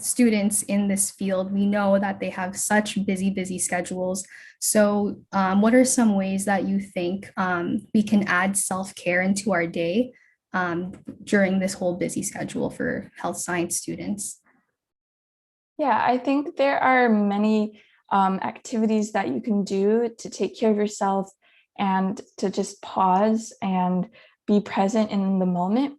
students in this field, we know that they have such busy schedules. So, what are some ways that you think we can add self-care into our day during this whole busy schedule for health science students? Yeah, I think there are many activities that you can do to take care of yourself and to just pause and be present in the moment.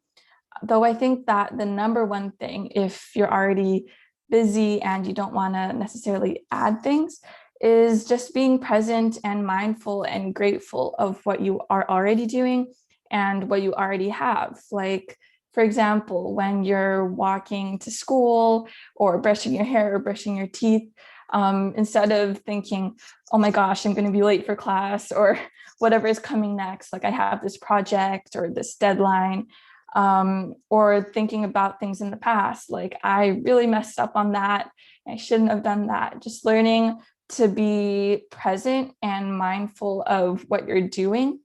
Though I think that the number one thing, if you're already busy and you don't want to necessarily add things, is just being present and mindful and grateful of what you are already doing and what you already have. Like, for example, when you're walking to school or brushing your hair or brushing your teeth, instead of thinking, oh my gosh, I'm going to be late for class or whatever is coming next, like I have this project or this deadline, or thinking about things in the past, like I really messed up on that. I shouldn't have done that. Just learning to be present and mindful of what you're doing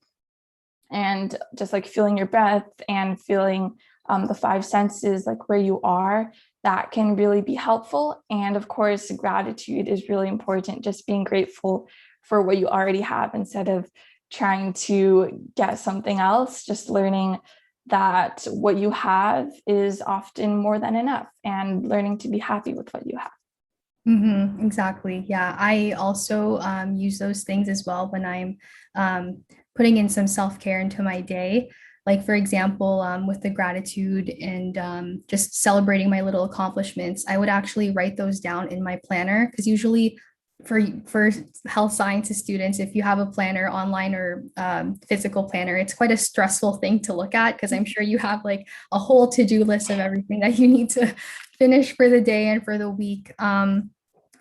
and just like feeling your breath and feeling the five senses, like where you are, that can really be helpful. And of course, gratitude is really important, just being grateful for what you already have instead of trying to get something else, just learning that what you have is often more than enough and learning to be happy with what you have. Exactly. Yeah, I also use those things as well when I'm putting in some self-care into my day. Like, for example, with the gratitude and just celebrating my little accomplishments, I would actually write those down in my planner because usually for health sciences students, if you have a planner online or physical planner, it's quite a stressful thing to look at because I'm sure you have like a whole to-do list of everything that you need to finish for the day and for the week.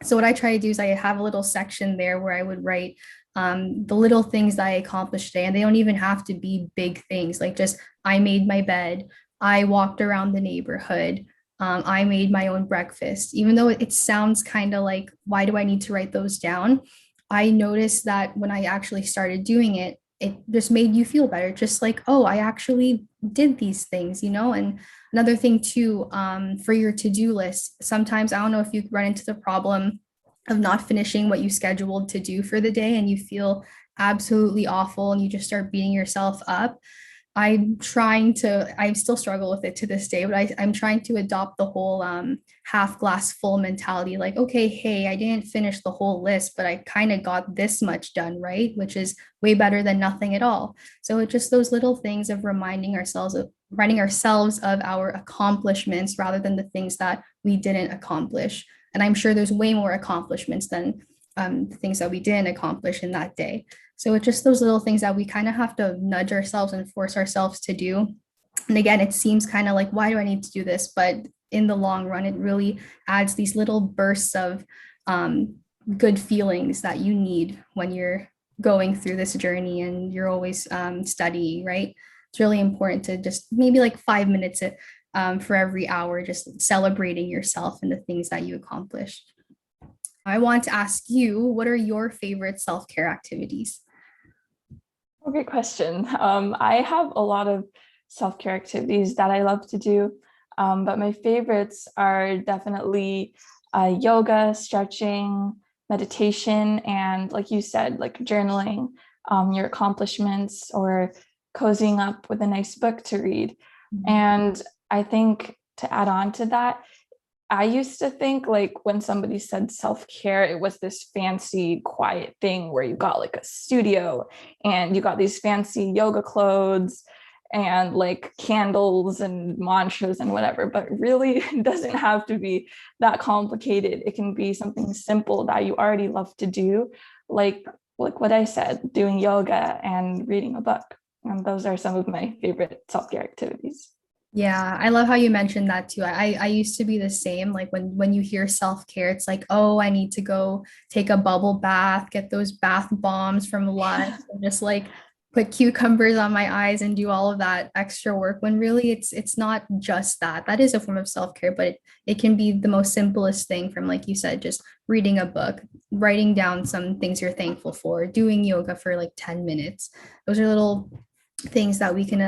So what I try to do is I have a little section there where I would write the little things that I accomplished today, and they don't even have to be big things. Like just I made my bed, I walked around the neighborhood, I made my own breakfast. Even though it sounds kind of like, why do I need to write those down? I noticed that when I actually started doing it, it just made you feel better. Just like, oh, I actually did these things, you know? And another thing too, for your to-do list, sometimes I don't know if you run into the problem of not finishing what you scheduled to do for the day and you feel absolutely awful and you just start beating yourself up. I still struggle with it to this day, but I'm trying to adopt the whole half glass full mentality. Like, okay, hey, I didn't finish the whole list, but I kind of got this much done, right? Which is way better than nothing at all. So it's just those little things of reminding ourselves of our accomplishments rather than the things that we didn't accomplish. And I'm sure there's way more accomplishments than the things that we didn't accomplish in that day. So it's just those little things that we kind of have to nudge ourselves and force ourselves to do. And again, it seems kind of like, why do I need to do this? But in the long run, it really adds these little bursts of good feelings that you need when you're going through this journey and you're always studying, right? It's really important to just maybe like 5 minutes for every hour, just celebrating yourself and the things that you accomplished. I want to ask you, what are your favorite self-care activities? Oh, great question. I have a lot of self-care activities that I love to do, but my favorites are definitely yoga, stretching, meditation, and like you said, like journaling your accomplishments or cozying up with a nice book to read. And I think to add on to that, I used to think like when somebody said self-care, it was this fancy, quiet thing where you got like a studio and you got these fancy yoga clothes and like candles and mantras and whatever. But really, it doesn't have to be that complicated. It can be something simple that you already love to do, like what I said, doing yoga and reading a book. And those are some of my favorite self-care activities. Yeah, I love how you mentioned that too. I used to be the same. Like when you hear self-care, it's like, oh, I need to go take a bubble bath, get those bath bombs from Lux, and just like put cucumbers on my eyes and do all of that extra work when really it's not just that. That is a form of self-care, but it can be the most simplest thing from, like you said, just reading a book, writing down some things you're thankful for, doing yoga for like 10 minutes. Those are little things that we can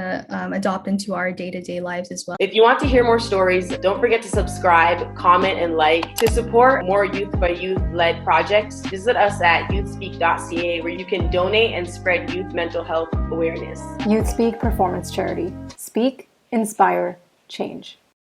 adopt into our day-to-day lives as well. If you want to hear more stories, don't forget to subscribe, comment, and like. To support more youth by youth led projects, visit us at YouthSpeak.ca, where you can donate and spread youth mental health awareness. YouthSpeak Performance Charity. Speak, inspire, change.